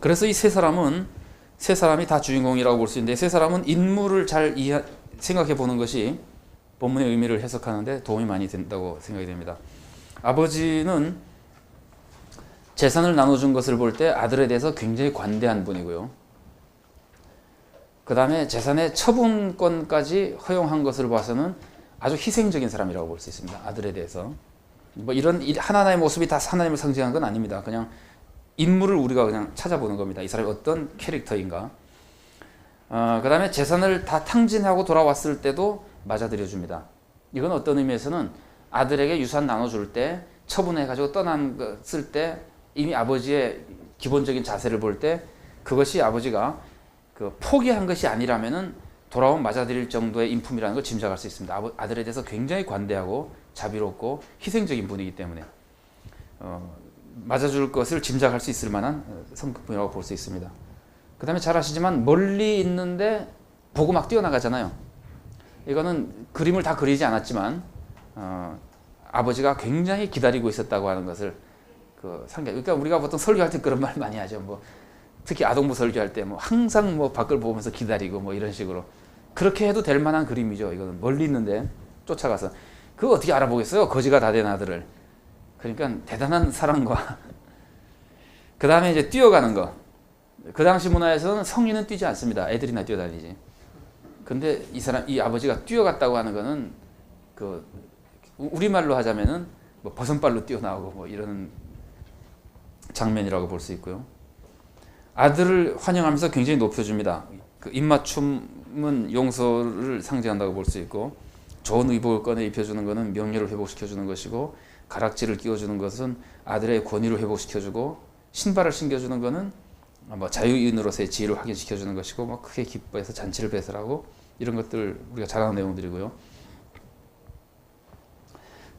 그래서 이 세 사람이 다 주인공이라고 볼 수 있는데, 세 사람은 인물을 잘 생각해 보는 것이 본문의 의미를 해석하는데 도움이 많이 된다고 생각이 됩니다. 아버지는 재산을 나눠준 것을 볼 때 아들에 대해서 굉장히 관대한 분이고요. 그 다음에 재산의 처분권까지 허용한 것을 봐서는 아주 희생적인 사람이라고 볼 수 있습니다. 아들에 대해서. 뭐 이런 하나하나의 모습이 다 하나님을 상징한 건 아닙니다. 그냥 인물을 우리가 그냥 찾아보는 겁니다. 이 사람이 어떤 캐릭터인가. 그 다음에 재산을 다 탕진하고 돌아왔을 때도 맞아들여줍니다. 이건 어떤 의미에서는 아들에게 유산 나눠줄 때, 처분해가지고 떠났을 때 이미 아버지의 기본적인 자세를 볼 때 그것이 아버지가 포기한 것이 아니라면은 돌아온 맞아들일 정도의 인품이라는 걸 짐작할 수 있습니다. 아들에 대해서 굉장히 관대하고 자비롭고 희생적인 분이기 때문에 맞아줄 것을 짐작할 수 있을 만한 성품이라고 볼 수 있습니다. 그 다음에 잘 아시지만 멀리 있는데 보고 막 뛰어나가잖아요. 이거는 그림을 다 그리지 않았지만 아버지가 굉장히 기다리고 있었다고 하는 것을 그러니까 우리가 보통 설교할 때 그런 말 많이 하죠. 뭐 특히 아동부 설교할 때 뭐 항상 뭐 밖을 보면서 기다리고 뭐 이런 식으로. 그렇게 해도 될 만한 그림이죠. 이거는 멀리 있는데 쫓아가서. 그거 어떻게 알아보겠어요? 거지가 다 된 아들을. 그러니까 대단한 사랑과 그 다음에 이제 뛰어가는 거. 그 당시 문화에서는 성인은 뛰지 않습니다. 애들이나 뛰어다니지. 근데 이 아버지가 뛰어갔다고 하는 거는 우리말로 하자면은 뭐 버선발로 뛰어나오고 뭐 이런 장면이라고 볼 수 있고요. 아들을 환영하면서 굉장히 높여줍니다. 입맞춤은 용서를 상징한다고 볼 수 있고, 좋은 의복을 꺼내 입혀주는 것은 명예를 회복시켜주는 것이고, 가락지를 끼워주는 것은 아들의 권위를 회복시켜주고, 신발을 신겨주는 것은 뭐 자유인으로서의 지혜를 확인시켜주는 것이고, 뭐 크게 기뻐해서 잔치를 배설하고, 이런 것들 우리가 잘 아는 내용들이고요.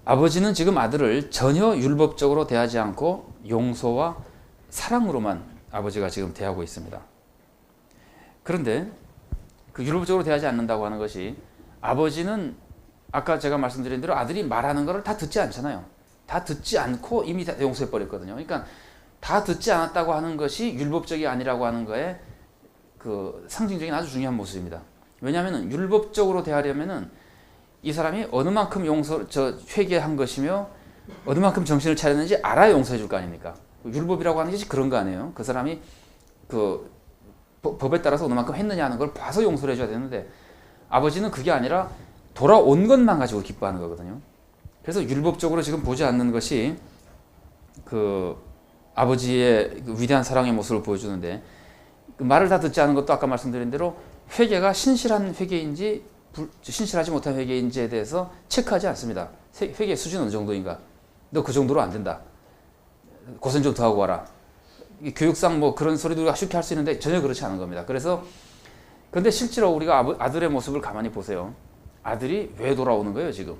아버지는 지금 아들을 전혀 율법적으로 대하지 않고 용서와 사랑으로만 아버지가 지금 대하고 있습니다. 그런데 율법적으로 대하지 않는다고 하는 것이, 아버지는 아까 제가 말씀드린 대로 아들이 말하는 것을 다 듣지 않잖아요. 다 듣지 않고 이미 다 용서해 버렸거든요. 그러니까 다 듣지 않았다고 하는 것이 율법적이 아니라고 하는 거에 상징적인 아주 중요한 모습입니다. 왜냐하면 율법적으로 대하려면은 이 사람이 어느 만큼 회개한 것이며 어느 만큼 정신을 차렸는지 알아야 용서해 줄 거 아닙니까? 율법이라고 하는 것이 그런 거 아니에요. 그 사람이 법에 따라서 어느 만큼 했느냐 하는 걸 봐서 용서를 해줘야 되는데, 아버지는 그게 아니라 돌아온 것만 가지고 기뻐하는 거거든요. 그래서 율법적으로 지금 보지 않는 것이 아버지의 위대한 사랑의 모습을 보여주는데, 말을 다 듣지 않은 것도 아까 말씀드린 대로 회개가 신실한 회개인지 신실하지 못한 회개인지에 대해서 체크하지 않습니다. 회개의 수준은 어느 정도인가? 너 그 정도로 안 된다. 고생 좀 더 하고 와라. 교육상 뭐 그런 소리도 우리가 쉽게 할 수 있는데 전혀 그렇지 않은 겁니다. 근데 실제로 우리가 아들의 모습을 가만히 보세요. 아들이 왜 돌아오는 거예요, 지금?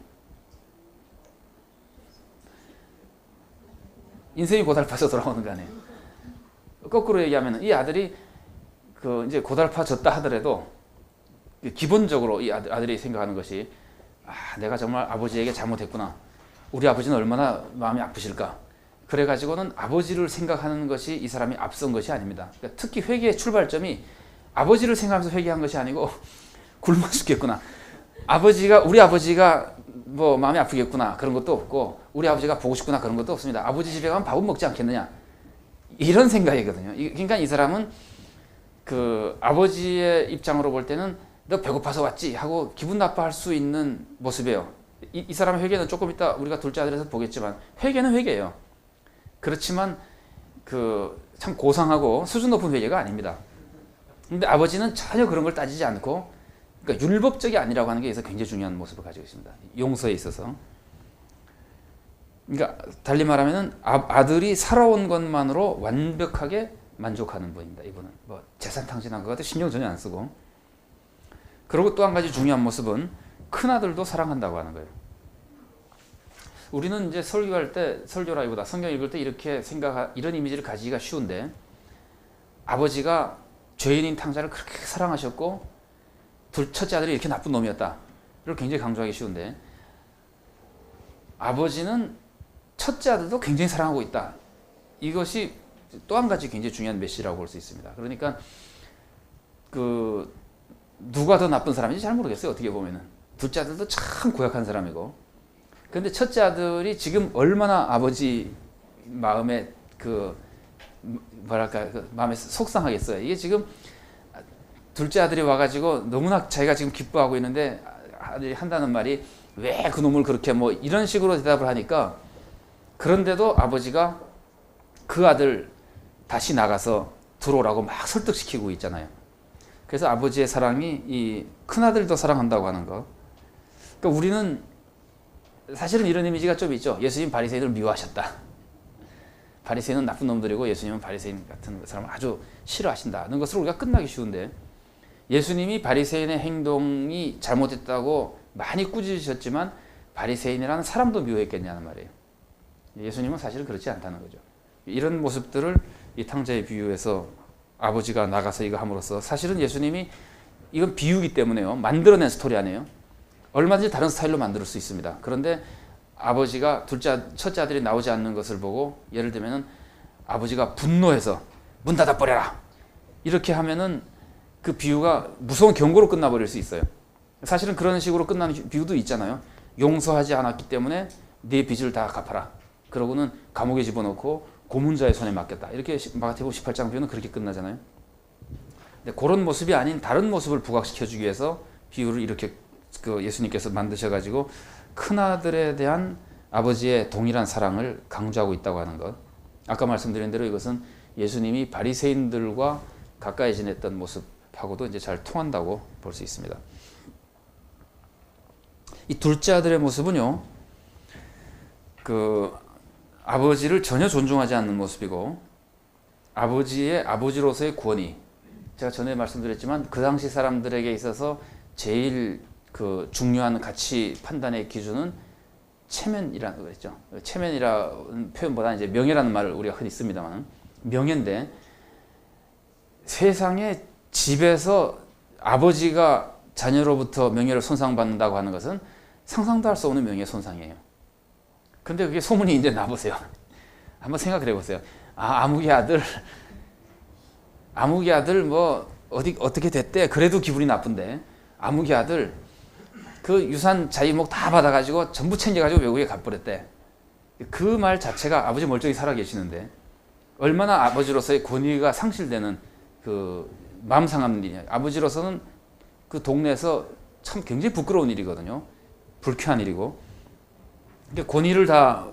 인생이 고달파서 돌아오는 거 아니에요. 거꾸로 얘기하면 이 아들이 이제 고달파졌다 하더라도 기본적으로 이 아들이 생각하는 것이, 내가 정말 아버지에게 잘못했구나. 우리 아버지는 얼마나 마음이 아프실까. 그래가지고는 아버지를 생각하는 것이 이 사람이 앞선 것이 아닙니다. 그러니까 특히 회개의 출발점이 아버지를 생각하면서 회개한 것이 아니고 굶어 죽겠구나. 우리 아버지가 뭐 마음이 아프겠구나. 그런 것도 없고, 우리 아버지가 보고 싶구나. 그런 것도 없습니다. 아버지 집에 가면 밥은 먹지 않겠느냐. 이런 생각이거든요. 그러니까 이 사람은 아버지의 입장으로 볼 때는 너 배고파서 왔지 하고 기분 나빠할 수 있는 모습이에요. 이 사람의 회개는 조금 이따 우리가 둘째 아들에서 보겠지만, 회개는 회개예요. 그렇지만 참 고상하고 수준 높은 회개가 아닙니다. 근데 아버지는 전혀 그런 걸 따지지 않고, 그러니까 율법적이 아니라고 하는 게 여기서 굉장히 중요한 모습을 가지고 있습니다. 용서에 있어서. 그러니까 달리 말하면 아들이 살아온 것만으로 완벽하게 만족하는 분입니다. 이분은 뭐 재산 탕진한 것 같아 신경 전혀 안 쓰고. 그리고 또 한 가지 중요한 모습은 큰아들도 사랑한다고 하는 거예요. 우리는 이제 설교할 때, 설교라기보다 성경 읽을 때 이런 이미지를 가지기가 쉬운데, 아버지가 죄인인 탕자를 그렇게 사랑하셨고 첫째 아들이 이렇게 나쁜 놈이었다. 이걸 굉장히 강조하기 쉬운데, 아버지는 첫째 아들도 굉장히 사랑하고 있다. 이것이 또 한 가지 굉장히 중요한 메시지라고 볼 수 있습니다. 그러니까 그 누가 더 나쁜 사람인지 잘 모르겠어요. 어떻게 보면은 둘째 아들도 참 고약한 사람이고, 그런데 첫째 아들이 지금 얼마나 아버지 마음에 그 뭐랄까 그 마음에 속상하겠어요. 이게 지금 둘째 아들이 와가지고 너무나 자기가 지금 기뻐하고 있는데 아들이 한다는 말이 왜 그놈을 그렇게 뭐 이런 식으로 대답을 하니까, 그런데도 아버지가 그 아들 다시 나가서 들어오라고 막 설득시키고 있잖아요. 그래서 아버지의 사랑이 이 큰아들도 사랑한다고 하는 거. 그러니까 우리는 사실은 이런 이미지가 좀 있죠. 예수님 바리새인을 미워하셨다. 바리새인은 나쁜 놈들이고 예수님은 바리새인 같은 사람을 아주 싫어하신다는 것으로 우리가 끝나기 쉬운데, 예수님이 바리새인의 행동이 잘못됐다고 많이 꾸짖으셨지만 바리새인이라는 사람도 미워했겠냐는 말이에요. 예수님은 사실은 그렇지 않다는 거죠. 이런 모습들을 이 탕자의 비유에서 아버지가 나가서 이거 함으로써, 사실은 예수님이 이건 비유기 때문에요. 만들어낸 스토리 아니에요. 얼마든지 다른 스타일로 만들 수 있습니다. 그런데 아버지가 첫째 아들이 나오지 않는 것을 보고, 예를 들면은 아버지가 분노해서 문 닫아버려라 이렇게 하면은 그 비유가 무서운 경고로 끝나버릴 수 있어요. 사실은 그런 식으로 끝나는 비유도 있잖아요. 용서하지 않았기 때문에 네 빚을 다 갚아라. 그러고는 감옥에 집어넣고 고문자의 손에 맡겼다. 이렇게 마태복음 18장 비유는 그렇게 끝나잖아요. 근데 그런 모습이 아닌 다른 모습을 부각시켜주기 위해서 비유를 이렇게 그 예수님께서 만드셔가지고 큰아들에 대한 아버지의 동일한 사랑을 강조하고 있다고 하는 것. 아까 말씀드린 대로 이것은 예수님이 바리새인들과 가까이 지냈던 모습하고도 이제 잘 통한다고 볼 수 있습니다. 이 둘째 아들의 모습은요, 그 아버지를 전혀 존중하지 않는 모습이고, 아버지의 아버지로서의 권위, 제가 전에 말씀드렸지만 그 당시 사람들에게 있어서 제일 그 중요한 가치 판단의 기준은 체면이라는 거겠죠. 체면이라는 표현보다 이제 명예라는 말을 우리가 흔히 씁니다만, 명예인데, 세상에 집에서 아버지가 자녀로부터 명예를 손상받는다고 하는 것은 상상도 할 수 없는 명예 손상이에요. 근데 그게 소문이 이제 나보세요. 한번 생각을 해보세요. 아무개 아들 뭐 어떻게 됐대? 그래도 기분이 나쁜데, 아무개 아들 그 유산 자이목 다 받아가지고 전부 챙겨가지고 외국에 가버렸대. 그 말 자체가 아버지 멀쩡히 살아계시는데 얼마나 아버지로서의 권위가 상실되는 그 마음 상하는 일이냐. 아버지로서는 그 동네에서 참 굉장히 부끄러운 일이거든요. 불쾌한 일이고, 권위를 다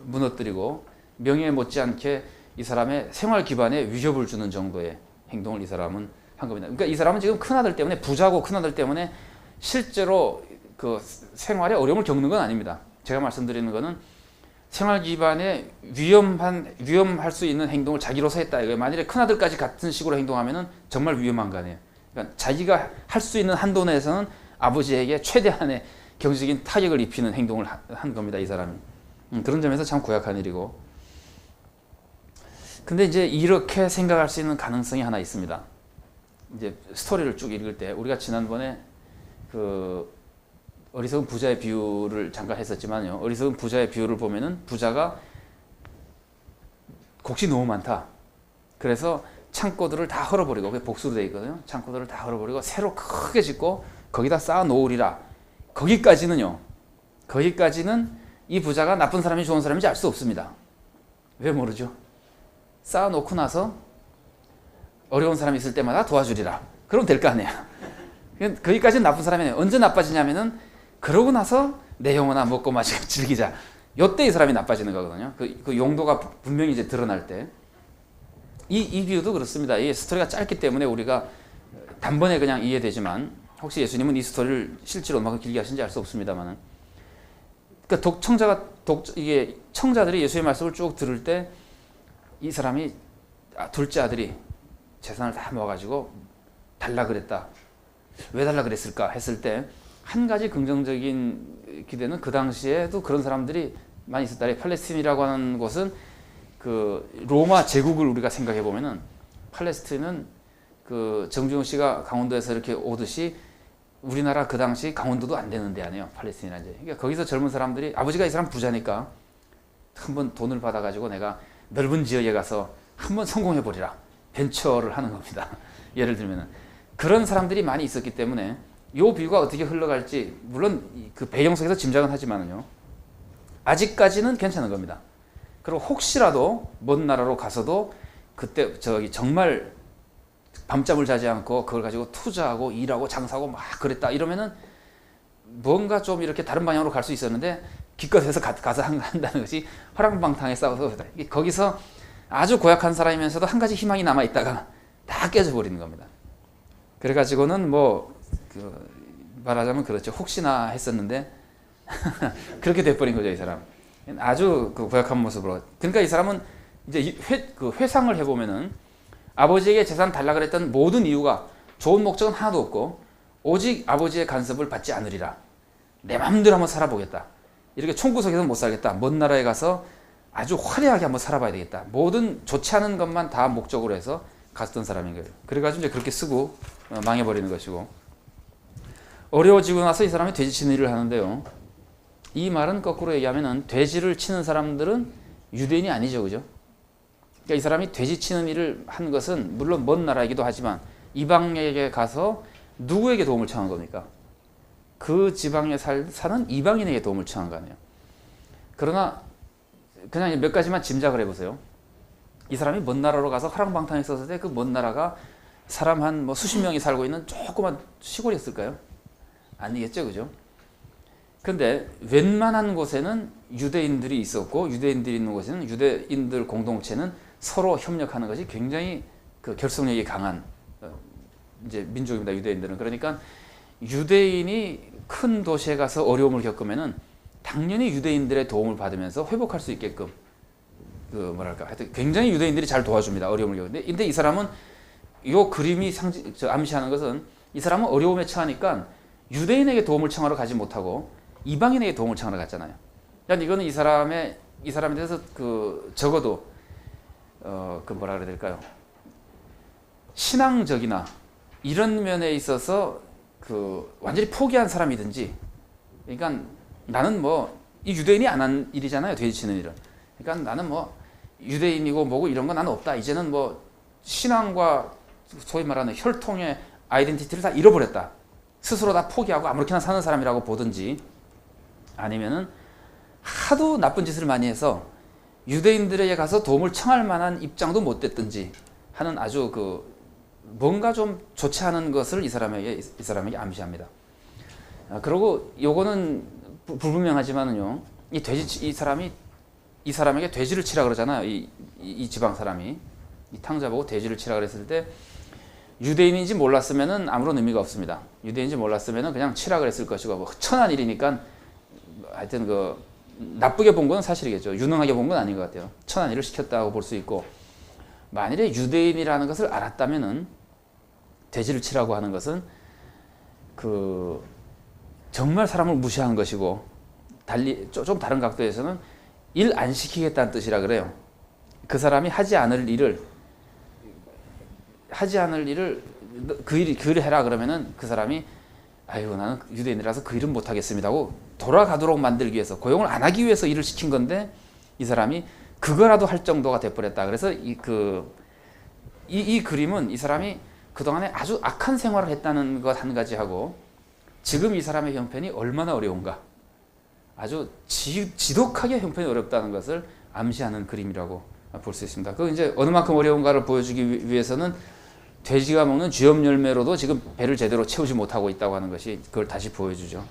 무너뜨리고 명예에 못지않게 이 사람의 생활 기반에 위협을 주는 정도의 행동을 이 사람은 한 겁니다. 그러니까 이 사람은 지금 큰아들 때문에, 부자고 큰아들 때문에 실제로 그 생활에 어려움을 겪는 건 아닙니다. 제가 말씀드리는 거는 생활 기반에 위험할 수 있는 행동을 자기로서 했다. 이거예요. 만일에 큰아들까지 같은 식으로 행동하면은 정말 위험한 거 아니에요. 그러니까 자기가 할 수 있는 한도 내에서는 아버지에게 최대한의 경제적인 타격을 입히는 행동을 한 겁니다. 이 사람이. 그런 점에서 참 고약한 일이고. 근데 이제 이렇게 생각할 수 있는 가능성이 하나 있습니다. 이제 스토리를 쭉 읽을 때, 우리가 지난번에 그 어리석은 부자의 비유를 잠깐 했었지만요. 어리석은 부자의 비유를 보면은 부자가 곡식이 너무 많다. 그래서 창고들을 다 헐어버리고, 그게 복수로 되어 있거든요. 창고들을 다 헐어버리고 새로 크게 짓고 거기다 쌓아 놓으리라. 거기까지는 이 부자가 나쁜 사람이 좋은 사람인지 알 수 없습니다. 왜 모르죠? 쌓아 놓고 나서 어려운 사람이 있을 때마다 도와주리라. 그럼 될 거 아니에요. 거기까지는 나쁜 사람이 아니에요. 언제 나빠지냐면은 그러고 나서 내 영혼아 먹고 마시고 즐기자. 요때 이 사람이 나빠지는 거거든요. 그 용도가 분명히 이제 드러날 때. 이 비유도 그렇습니다. 이 스토리가 짧기 때문에 우리가 단번에 그냥 이해되지만, 혹시 예수님은 이 스토리를 실제로 얼마나 길게 하신지 알 수 없습니다만, 그러니까 이게 청자들이 예수의 말씀을 쭉 들을 때 이 사람이 둘째 아들이 재산을 다 모아가지고 달라 그랬다. 왜 달라 그랬을까 했을 때 한 가지 긍정적인 기대는, 그 당시에도 그런 사람들이 많이 있었다. 팔레스틴이라고 하는 곳은 그 로마 제국을 우리가 생각해 보면은, 팔레스틴은 그 정주영 씨가 강원도에서 이렇게 오듯이 우리나라 그 당시 강원도도 안 되는 데 아니에요. 팔레스틴이라는 데. 그러니까 거기서 젊은 사람들이, 아버지가 이 사람 부자니까 한번 돈을 받아가지고 내가 넓은 지역에 가서 한번 성공해 보리라. 벤처를 하는 겁니다. 예를 들면 그런 사람들이 많이 있었기 때문에 이 비유가 어떻게 흘러갈지 물론 그 배경 속에서 짐작은 하지만은요. 아직까지는 괜찮은 겁니다. 그리고 혹시라도 먼 나라로 가서도 그때 정말 밤잠을 자지 않고 그걸 가지고 투자하고 일하고 장사하고 막 그랬다 이러면은 뭔가 좀 이렇게 다른 방향으로 갈 수 있었는데 기껏해서 가서 한다는 것이 화랑방탕에 싸워서 거기서 아주 고약한 사람이면서도 한 가지 희망이 남아 있다가 다 깨져버리는 겁니다. 그래가지고는 말하자면 그렇죠. 혹시나 했었는데 그렇게 돼버린 거죠, 이 사람. 아주 고약한 모습으로. 그러니까 이 사람은 이제 회상을 해보면은 아버지에게 재산 달라 그랬던 모든 이유가 좋은 목적은 하나도 없고 오직 아버지의 간섭을 받지 않으리라. 내 마음대로 한번 살아보겠다. 이렇게 총구석에서는 못 살겠다. 먼 나라에 가서 아주 화려하게 한번 살아봐야 되겠다. 모든 좋지 않은 것만 다 목적으로 해서 갔던 사람인 거예요. 그래가지고 이제 그렇게 쓰고 망해버리는 것이고, 어려워지고 나서 이 사람이 돼지 치는 일을 하는데요. 이 말은 거꾸로 얘기하면은 돼지를 치는 사람들은 유대인이 아니죠, 그죠? 그러니까 이 사람이 돼지 치는 일을 한 것은 물론 먼 나라이기도 하지만 이방에게 가서 누구에게 도움을 청한 겁니까? 그 지방에 사는 이방인에게 도움을 청한 거 아니에요. 그러나 그냥 몇 가지만 짐작을 해보세요. 이 사람이 먼 나라로 가서 화랑방탕에 있었을 때 그 먼 나라가 사람 한 수십 명이 살고 있는 조그만 시골이었을까요? 아니겠죠, 그죠? 근데 웬만한 곳에는 유대인들이 있었고 유대인들이 있는 곳에는 유대인들 공동체는 서로 협력하는 것이 굉장히 결속력이 강한 이제 민족입니다. 유대인들은. 그러니까 유대인이 큰 도시에 가서 어려움을 겪으면은 당연히 유대인들의 도움을 받으면서 회복할 수 있게끔 하여튼 굉장히 유대인들이 잘 도와줍니다. 어려움을 겪는데. 근데 이 사람은 이 그림이 암시하는 것은 이 사람은 어려움에 처하니까 유대인에게 도움을 청하러 가지 못하고 이방인에게 도움을 청하러 갔잖아요. 그러니까 이거는 이 사람에 대해서 적어도 뭐라 그래야 될까요? 신앙적이나 이런 면에 있어서 완전히 포기한 사람이든지, 그러니까 나는 이 유대인이 안 한 일이잖아요. 돼지 치는 일은. 그러니까 나는 유대인이고 뭐고 이런 거 나는 없다. 이제는 신앙과 소위 말하는 혈통의 아이덴티티를 다 잃어버렸다. 스스로 다 포기하고 아무렇게나 사는 사람이라고 보든지, 아니면은 하도 나쁜 짓을 많이 해서 유대인들에게 가서 도움을 청할 만한 입장도 못 됐든지 하는 아주 뭔가 좀 좋지 않은 것을 이 사람에게 암시합니다. 그리고 요거는 불분명하지만은요, 이 사람에게 돼지를 치라 그러잖아요. 이 지방 사람이 이 탕자 보고 돼지를 치라 그랬을 때 유대인인지 몰랐으면은 아무런 의미가 없습니다. 유대인인지 몰랐으면은 그냥 치라 그랬을 것이고 천한 일이니까 하여튼 나쁘게 본 건 사실이겠죠. 유능하게 본 건 아닌 것 같아요. 천한 일을 시켰다고 볼 수 있고, 만일에 유대인이라는 것을 알았다면은 돼지를 치라고 하는 것은 정말 사람을 무시한 것이고, 달리 좀 다른 각도에서는 일 안 시키겠다는 뜻이라 그래요. 그 사람이 하지 않을 일을 그 일을 해라 그러면은 그 사람이 아이고 나는 유대인이라서 그 일은 못 하겠습니다 하고 돌아가도록 만들기 위해서, 고용을 안 하기 위해서 일을 시킨 건데 이 사람이 그거라도 할 정도가 돼버렸다. 그래서 이 그림은 이 사람이 그동안에 아주 악한 생활을 했다는 것 한 가지 하고, 지금 이 사람의 형편이 얼마나 어려운가, 아주 지독하게 형편이 어렵다는 것을 암시하는 그림이라고 볼 수 있습니다. 그 이제 어느 만큼 어려운가를 보여주기 위해서는 돼지가 먹는 쥐염 열매로도 지금 배를 제대로 채우지 못하고 있다고 하는 것이 그걸 다시 보여주죠.